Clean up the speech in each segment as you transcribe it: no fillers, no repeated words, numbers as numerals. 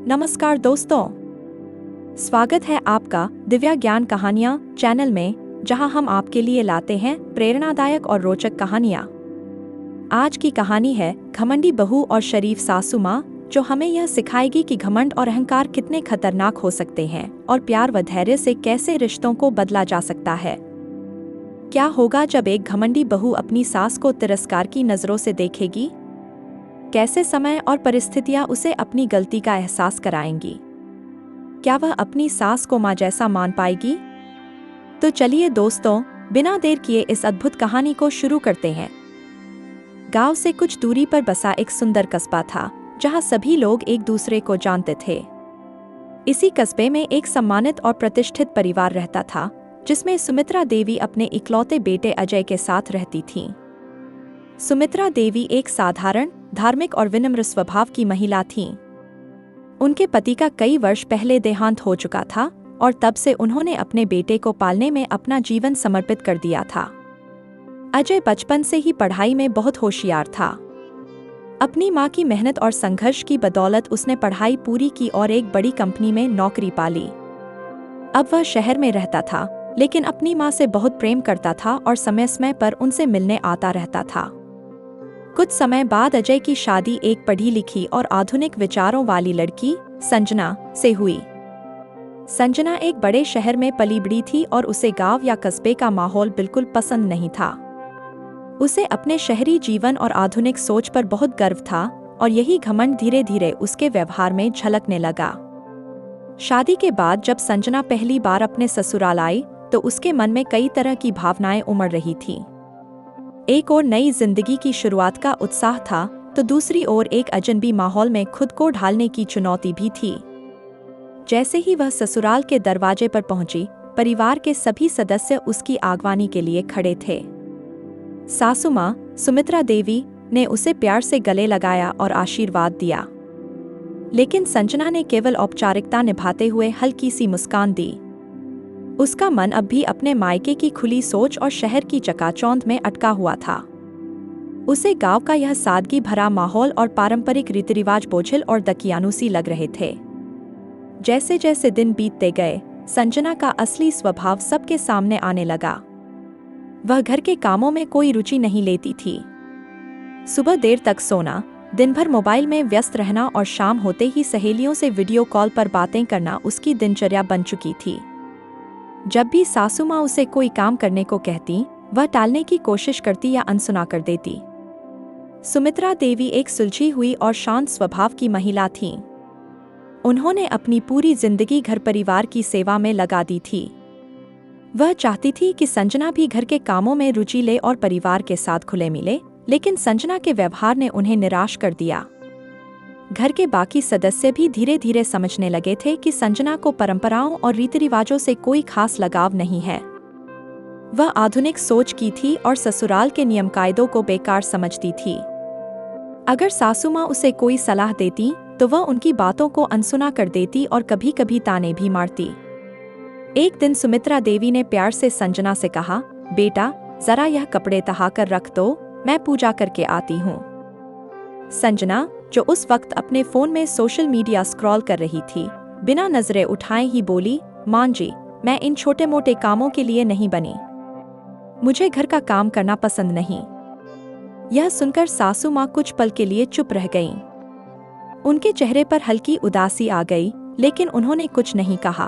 नमस्कार दोस्तों, स्वागत है आपका दिव्या ज्ञान कहानियाँ चैनल में, जहां हम आपके लिए लाते हैं प्रेरणादायक और रोचक कहानियाँ। आज की कहानी है घमंडी बहू और शरीफ सासू माँ, जो हमें यह सिखाएगी कि घमंड और अहंकार कितने खतरनाक हो सकते हैं और प्यार व धैर्य से कैसे रिश्तों को बदला जा सकता है। क्या होगा जब एक घमंडी बहू अपनी सास को तिरस्कार की नज़रों से देखेगी? कैसे समय और परिस्थितियां उसे अपनी गलती का एहसास कराएंगी? क्या वह अपनी सास को मां जैसा मान पाएगी? तो चलिए दोस्तों, बिना देर किए इस अद्भुत कहानी को शुरू करते हैं। गांव से कुछ दूरी पर बसा एक सुंदर कस्बा था, जहां सभी लोग एक दूसरे को जानते थे। इसी कस्बे में एक सम्मानित और प्रतिष्ठित परिवार रहता था, जिसमें सुमित्रा देवी अपने इकलौते बेटे अजय के साथ रहती थीं। सुमित्रा देवी एक साधारण, धार्मिक और विनम्र स्वभाव की महिला थीं। उनके पति का कई वर्ष पहले देहांत हो चुका था और तब से उन्होंने अपने बेटे को पालने में अपना जीवन समर्पित कर दिया था। अजय बचपन से ही पढ़ाई में बहुत होशियार था। अपनी मां की मेहनत और संघर्ष की बदौलत उसने पढ़ाई पूरी की और एक बड़ी कंपनी में नौकरी पाली। अब वह शहर में रहता था, लेकिन अपनी मां से बहुत प्रेम करता था और समय समय पर उनसे मिलने आता रहता था। कुछ समय बाद अजय की शादी एक पढ़ी लिखी और आधुनिक विचारों वाली लड़की संजना से हुई। संजना एक बड़े शहर में पली बड़ी थी और उसे गांव या कस्बे का माहौल बिल्कुल पसंद नहीं था। उसे अपने शहरी जीवन और आधुनिक सोच पर बहुत गर्व था और यही घमंड धीरे धीरे उसके व्यवहार में झलकने लगा। शादी के बाद जब संजना पहली बार अपने ससुराल आई, तो उसके मन में कई तरह की भावनाएं उमड़ रही थीं। एक ओर नई जिंदगी की शुरुआत का उत्साह था, तो दूसरी ओर एक अजनबी माहौल में खुद को ढालने की चुनौती भी थी। जैसे ही वह ससुराल के दरवाजे पर पहुंची, परिवार के सभी सदस्य उसकी आगवानी के लिए खड़े थे। सासू मां सुमित्रा देवी ने उसे प्यार से गले लगाया और आशीर्वाद दिया, लेकिन संजना ने केवल औपचारिकता निभाते हुए हल्की सी मुस्कान दी। उसका मन अब भी अपने मायके की खुली सोच और शहर की चकाचौंध में अटका हुआ था। उसे गांव का यह सादगी भरा माहौल और पारंपरिक रीति रिवाज बोझिल और दकियानूसी लग रहे थे। जैसे जैसे दिन बीतते गए, संजना का असली स्वभाव सबके सामने आने लगा। वह घर के कामों में कोई रुचि नहीं लेती थी। सुबह देर तक सोना, दिन भर मोबाइल में व्यस्त रहना और शाम होते ही सहेलियों से वीडियो कॉल पर बातें करना उसकी दिनचर्या बन चुकी थी। जब भी सासू माँ उसे कोई काम करने को कहती, वह टालने की कोशिश करती या अनसुना कर देती। सुमित्रा देवी एक सुलझी हुई और शांत स्वभाव की महिला थीं। उन्होंने अपनी पूरी जिंदगी घर परिवार की सेवा में लगा दी थी। वह चाहती थी कि संजना भी घर के कामों में रुचि ले और परिवार के साथ खुले मिले, लेकिन संजना के व्यवहार ने उन्हें निराश कर दिया। घर के बाकी सदस्य भी धीरे धीरे समझने लगे थे कि संजना को परंपराओं और रीति रिवाजों से कोई खास लगाव नहीं है। वह आधुनिक सोच की थी और ससुराल के नियम कायदों को बेकार समझती थी। अगर सासू माँ उसे कोई सलाह देती, तो वह उनकी बातों को अनसुना कर देती और कभी कभी ताने भी मारती। एक दिन सुमित्रा देवी ने प्यार से संजना से कहा, बेटा, जरा यह कपड़े तहाकर रख दो, मैं पूजा करके आती हूँ। संजना, जो उस वक्त अपने फोन में सोशल मीडिया स्क्रॉल कर रही थी, बिना नजरें उठाए ही बोली, मां जी, मैं इन छोटे मोटे कामों के लिए नहीं बनी। मुझे घर का काम करना पसंद नहीं। यह सुनकर सासू मां कुछ पल के लिए चुप रह गईं। उनके चेहरे पर हल्की उदासी आ गई, लेकिन उन्होंने कुछ नहीं कहा।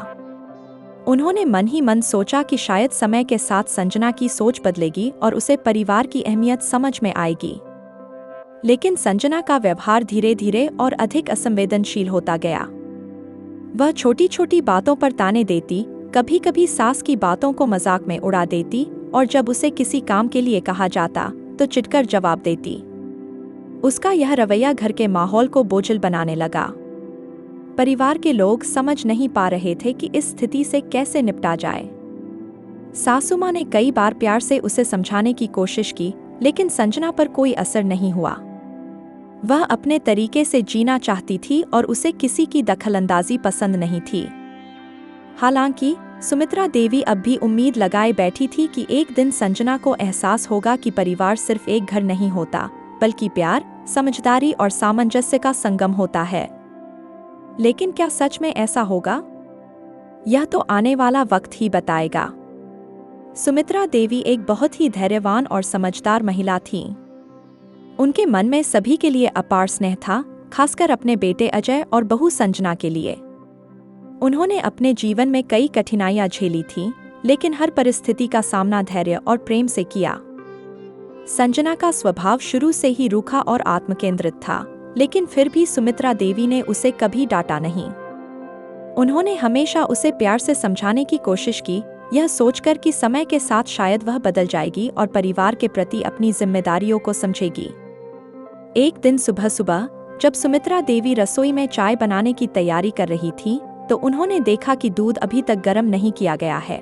उन्होंने मन ही मन सोचा कि शायद समय के साथ संजना की सोच बदलेगी और उसे परिवार की अहमियत समझ में आएगी। लेकिन संजना का व्यवहार धीरे धीरे और अधिक असंवेदनशील होता गया। वह छोटी छोटी बातों पर ताने देती, कभी कभी सास की बातों को मजाक में उड़ा देती और जब उसे किसी काम के लिए कहा जाता, तो चिढ़कर जवाब देती। उसका यह रवैया घर के माहौल को बोझिल बनाने लगा। परिवार के लोग समझ नहीं पा रहे थे कि इस स्थिति से कैसे निपटा जाए। सासू माँ ने कई बार प्यार से उसे समझाने की कोशिश की, लेकिन संजना पर कोई असर नहीं हुआ। वह अपने तरीके से जीना चाहती थी और उसे किसी की दखलंदाजी पसंद नहीं थी। हालांकि सुमित्रा देवी अब भी उम्मीद लगाए बैठी थी कि एक दिन संजना को एहसास होगा कि परिवार सिर्फ एक घर नहीं होता, बल्कि प्यार, समझदारी और सामंजस्य का संगम होता है। लेकिन क्या सच में ऐसा होगा? यह तो आने वाला वक्त ही बताएगा। सुमित्रा देवी एक बहुत ही धैर्यवान और समझदार महिला थीं। उनके मन में सभी के लिए अपार स्नेह था, खासकर अपने बेटे अजय और बहू संजना के लिए। उन्होंने अपने जीवन में कई कठिनाइयां झेली थीं, लेकिन हर परिस्थिति का सामना धैर्य और प्रेम से किया। संजना का स्वभाव शुरू से ही रूखा और आत्मकेंद्रित था, लेकिन फिर भी सुमित्रा देवी ने उसे कभी डांटा नहीं। उन्होंने हमेशा उसे प्यार से समझाने की कोशिश की, यह सोचकर कि समय के साथ शायद वह बदल जाएगी और परिवार के प्रति अपनी जिम्मेदारियों को समझेगी। एक दिन सुबह सुबह जब सुमित्रा देवी रसोई में चाय बनाने की तैयारी कर रही थी, तो उन्होंने देखा कि दूध अभी तक गर्म नहीं किया गया है।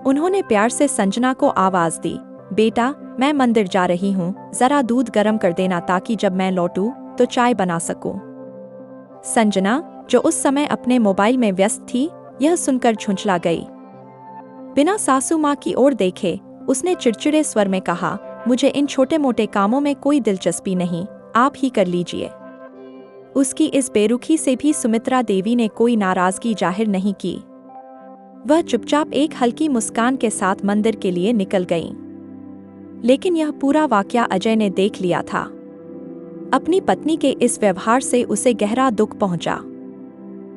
उन्होंने प्यार से संजना को आवाज दी, बेटा, मैं मंदिर जा रही हूँ, जरा दूध गर्म कर देना ताकि जब मैं लौटूं तो चाय बना सकूं। संजना, जो उस समय अपने मोबाइल में व्यस्त थी, यह सुनकर झुंझला गई। बिना सासू माँ की ओर देखे उसने चिड़चिड़े स्वर में कहा, मुझे इन छोटे मोटे कामों में कोई दिलचस्पी नहीं, आप ही कर लीजिए। उसकी इस बेरुखी से भी सुमित्रा देवी ने कोई नाराजगी जाहिर नहीं की। वह चुपचाप एक हल्की मुस्कान के साथ मंदिर के लिए निकल गईं। लेकिन यह पूरा वाकया अजय ने देख लिया था। अपनी पत्नी के इस व्यवहार से उसे गहरा दुख पहुंचा।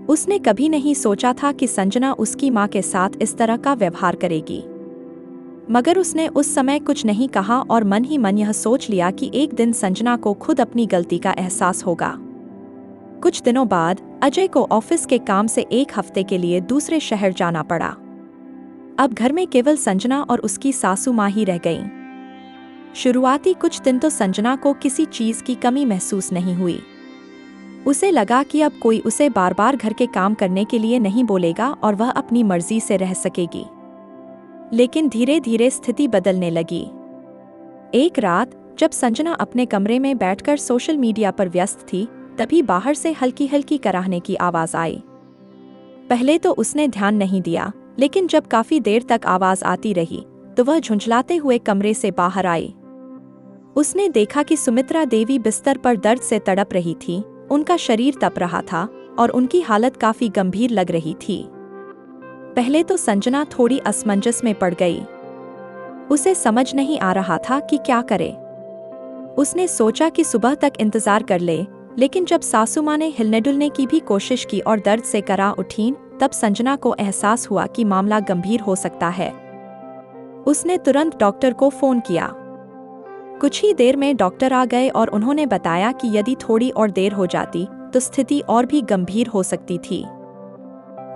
उसने कभी नहीं सोचा था कि संजना उसकी मां के साथ इस तरह का व्यवहार करेगी। मगर उसने उस समय कुछ नहीं कहा और मन ही मन यह सोच लिया कि एक दिन संजना को खुद अपनी गलती का एहसास होगा। कुछ दिनों बाद अजय को ऑफिस के काम से एक हफ्ते के लिए दूसरे शहर जाना पड़ा। अब घर में केवल संजना और उसकी सासू माँ ही रह गईं। शुरुआती कुछ दिन तो संजना को किसी चीज की कमी महसूस नहीं हुई। उसे लगा कि अब कोई उसे बार बार घर के काम करने के लिए नहीं बोलेगा और वह अपनी मर्जी से रह सकेगी। लेकिन धीरे धीरे स्थिति बदलने लगी। एक रात जब संजना अपने कमरे में बैठकर सोशल मीडिया पर व्यस्त थी, तभी बाहर से हल्की हल्की कराहने की आवाज आई। पहले तो उसने ध्यान नहीं दिया, लेकिन जब काफी देर तक आवाज आती रही तो वह झुंझलाते हुए कमरे से बाहर आई। उसने देखा कि सुमित्रा देवी बिस्तर पर दर्द से तड़प रही थी। उनका शरीर तप रहा था और उनकी हालत काफी गंभीर लग रही थी। पहले तो संजना थोड़ी असमंजस में पड़ गई। उसे समझ नहीं आ रहा था कि क्या करे। उसने सोचा कि सुबह तक इंतजार कर ले, लेकिन जब सासू माँ ने हिलने डुलने की भी कोशिश की और दर्द से करा उठीं, तब संजना को एहसास हुआ कि मामला गंभीर हो सकता है। उसने तुरंत डॉक्टर को फोन किया। कुछ ही देर में डॉक्टर आ गए और उन्होंने बताया कि यदि थोड़ी और देर हो जाती तो स्थिति और भी गंभीर हो सकती थी।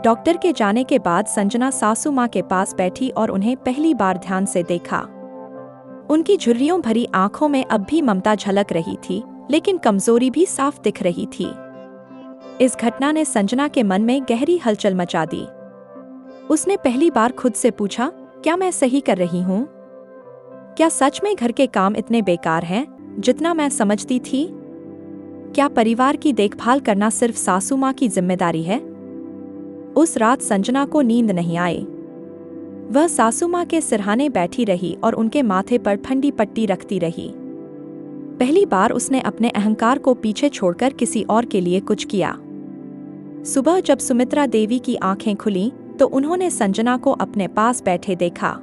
डॉक्टर के जाने के बाद संजना सासू माँ के पास बैठी और उन्हें पहली बार ध्यान से देखा। उनकी झुर्रियों भरी आंखों में अब भी ममता झलक रही थी, लेकिन कमजोरी भी साफ दिख रही थी। इस घटना ने संजना के मन में गहरी हलचल मचा दी। उसने पहली बार खुद से पूछा, क्या मैं सही कर रही हूँ? क्या सच में घर के काम इतने बेकार हैं जितना मैं समझती थी? क्या परिवार की देखभाल करना सिर्फ सासू माँ की जिम्मेदारी है? उस रात संजना को नींद नहीं आई। वह सासू माँ के सिरहाने बैठी रही और उनके माथे पर ठंडी पट्टी रखती रही। पहली बार उसने अपने अहंकार को पीछे छोड़कर किसी और के लिए कुछ किया। सुबह जब सुमित्रा देवी की आंखें खुलीं, तो उन्होंने संजना को अपने पास बैठे देखा।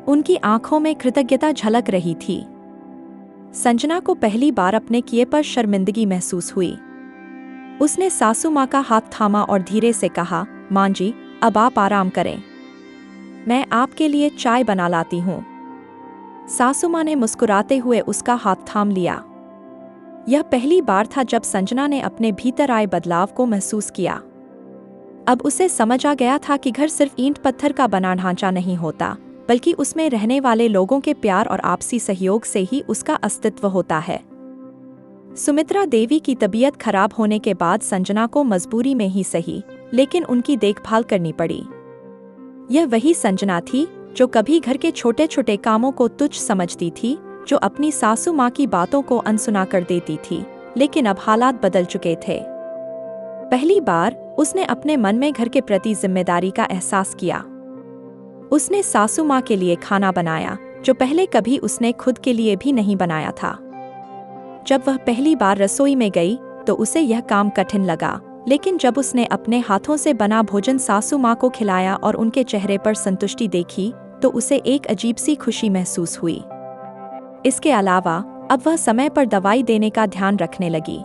उनकी आंखों में कृतज्ञता झलक रही थी। संजना को पहली बार अपने किए पर शर्मिंदगी महसूस हुई। उसने सासू माँ का हाथ थामा और धीरे से कहा, माँ जी, अब आप आराम करें, मैं आपके लिए चाय बना लाती हूँ। सासू माँ ने मुस्कुराते हुए उसका हाथ थाम लिया। यह पहली बार था जब संजना ने अपने भीतर आए बदलाव को महसूस किया। अब उसे समझ आ गया था कि घर सिर्फ ईंट पत्थर का बना ढांचा नहीं होता, बल्कि उसमें रहने वाले लोगों के प्यार और आपसी सहयोग से ही उसका अस्तित्व होता है। सुमित्रा देवी की तबीयत खराब होने के बाद संजना को मजबूरी में ही सही, लेकिन उनकी देखभाल करनी पड़ी। यह वही संजना थी जो कभी घर के छोटे छोटे कामों को तुच्छ समझती थी, जो अपनी सासू माँ की बातों को अनसुना कर देती थी, लेकिन अब हालात बदल चुके थे। पहली बार उसने अपने मन में घर के प्रति जिम्मेदारी का एहसास किया। उसने सासू माँ के लिए खाना बनाया, जो पहले कभी उसने खुद के लिए भी नहीं बनाया था। जब वह पहली बार रसोई में गई तो उसे यह काम कठिन लगा। लेकिन जब उसने अपने हाथों से बना भोजन सासू माँ को खिलाया और उनके चेहरे पर संतुष्टि देखी तो उसे एक अजीब सी खुशी महसूस हुई। इसके अलावा अब वह समय पर दवाई देने का ध्यान रखने लगी।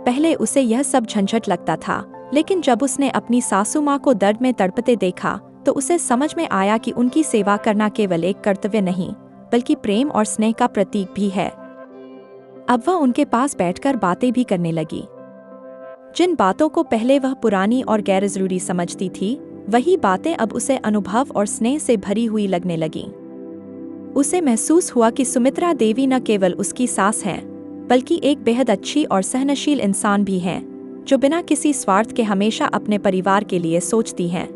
पहले उसे यह सब झंझट लगता था, लेकिन जब उसने अपनी सासू माँ को दर्द में तड़पते देखा तो उसे समझ में आया कि उनकी सेवा करना केवल एक कर्तव्य नहीं बल्कि प्रेम और स्नेह का प्रतीक भी है। अब वह उनके पास बैठकर बातें भी करने लगी। जिन बातों को पहले वह पुरानी और गैर जरूरी समझती थी, वही बातें अब उसे अनुभव और स्नेह से भरी हुई लगने लगीं। उसे महसूस हुआ कि सुमित्रा देवी न केवल उसकी सास हैं, बल्कि एक बेहद अच्छी और सहनशील इंसान भी हैं, जो बिना किसी स्वार्थ के हमेशा अपने परिवार के लिए सोचती हैं।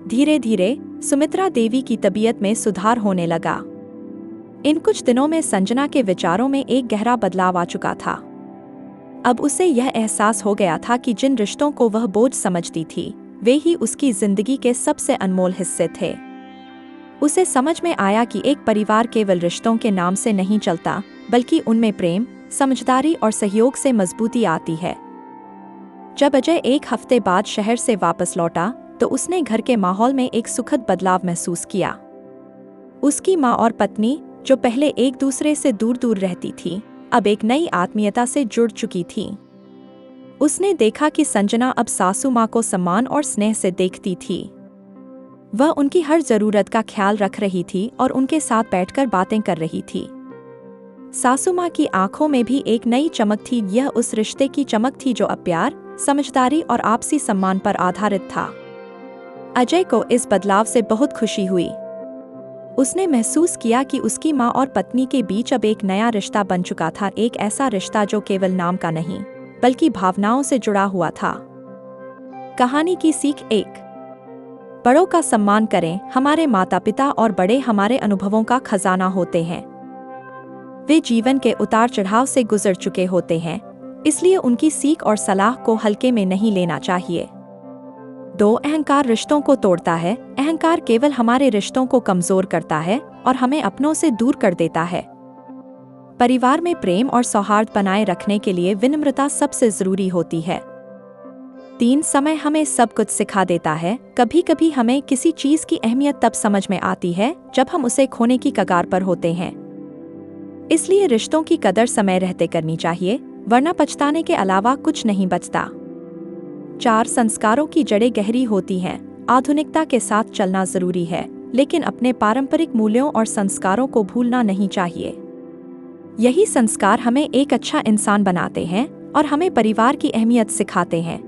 धीरे धीरे सुमित्रा देवी की तबीयत में सुधार होने लगा। इन कुछ दिनों में संजना के विचारों में एक गहरा बदलाव आ चुका था। अब उसे यह एहसास हो गया था कि जिन रिश्तों को वह बोझ समझती थी, वे ही उसकी जिंदगी के सबसे अनमोल हिस्से थे। उसे समझ में आया कि एक परिवार केवल रिश्तों के नाम से नहीं चलता, बल्कि उनमें प्रेम, समझदारी और सहयोग से मजबूती आती है। जब अजय एक हफ्ते बाद शहर से वापस लौटा तो उसने घर के माहौल में एक सुखद बदलाव महसूस किया। उसकी माँ और पत्नी, जो पहले एक दूसरे से दूर दूर रहती थी, अब एक नई आत्मीयता से जुड़ चुकी थी। उसने देखा कि संजना अब सासू माँ को सम्मान और स्नेह से देखती थी। वह उनकी हर जरूरत का ख्याल रख रही थी और उनके साथ बैठकर बातें कर रही थी। सासू माँ की आंखों में भी एक नई चमक थी। यह उस रिश्ते की चमक थी जो अब प्यार, समझदारी और आपसी सम्मान पर आधारित था। अजय को इस बदलाव से बहुत खुशी हुई। उसने महसूस किया कि उसकी माँ और पत्नी के बीच अब एक नया रिश्ता बन चुका था, एक ऐसा रिश्ता जो केवल नाम का नहीं बल्कि भावनाओं से जुड़ा हुआ था। कहानी की सीख 1। बड़ों का सम्मान करें। हमारे माता पिता और बड़े हमारे अनुभवों का खजाना होते हैं। वे जीवन के उतार चढ़ाव से गुजर चुके होते हैं, इसलिए उनकी सीख और सलाह को हल्के में नहीं लेना चाहिए। 2. अहंकार रिश्तों को तोड़ता है। अहंकार केवल हमारे रिश्तों को कमजोर करता है और हमें अपनों से दूर कर देता है। परिवार में प्रेम और सौहार्द बनाए रखने के लिए विनम्रता सबसे जरूरी होती है। 3. समय हमें सब कुछ सिखा देता है। कभी कभी हमें किसी चीज की अहमियत तब समझ में आती है जब हम उसे खोने की कगार पर होते हैं। इसलिए रिश्तों की कदर समय रहते करनी चाहिए, वरना पछताने के अलावा कुछ नहीं बचता। 4. संस्कारों की जड़ें गहरी होती हैं। आधुनिकता के साथ चलना जरूरी है, लेकिन अपने पारंपरिक मूल्यों और संस्कारों को भूलना नहीं चाहिए। यही संस्कार हमें एक अच्छा इंसान बनाते हैं और हमें परिवार की अहमियत सिखाते हैं।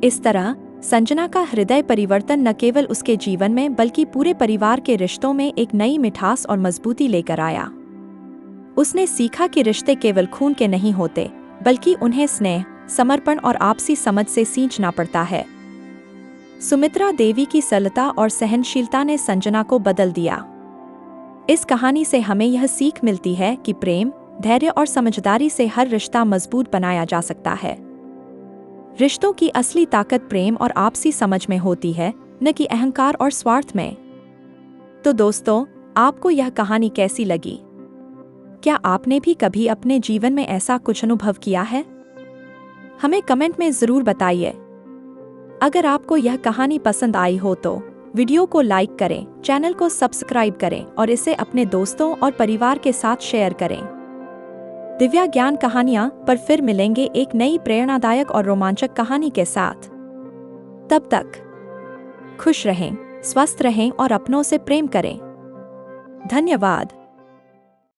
इस तरह संजना का हृदय परिवर्तन न केवल उसके जीवन में बल्कि पूरे परिवार के रिश्तों में एक नई मिठास और मजबूती लेकर आया। उसने सीखा कि रिश्ते केवल खून के नहीं होते, बल्कि उन्हें स्नेह, समर्पण और आपसी समझ से सींचना पड़ता है। सुमित्रा देवी की सरलता और सहनशीलता ने संजना को बदल दिया। इस कहानी से हमें यह सीख मिलती है कि प्रेम, धैर्य और समझदारी से हर रिश्ता मजबूत बनाया जा सकता है। रिश्तों की असली ताकत प्रेम और आपसी समझ में होती है, न कि अहंकार और स्वार्थ में। तो दोस्तों, आपको यह कहानी कैसी लगी? क्या आपने भी कभी अपने जीवन में ऐसा कुछ अनुभव किया है? हमें कमेंट में जरूर बताइए। अगर आपको यह कहानी पसंद आई हो तो वीडियो को लाइक करें, चैनल को सब्सक्राइब करें और इसे अपने दोस्तों और परिवार के साथ शेयर करें। दिव्या ज्ञान कहानियाँ पर फिर मिलेंगे एक नई प्रेरणादायक और रोमांचक कहानी के साथ। तब तक खुश रहें, स्वस्थ रहें और अपनों से प्रेम करें। धन्यवाद।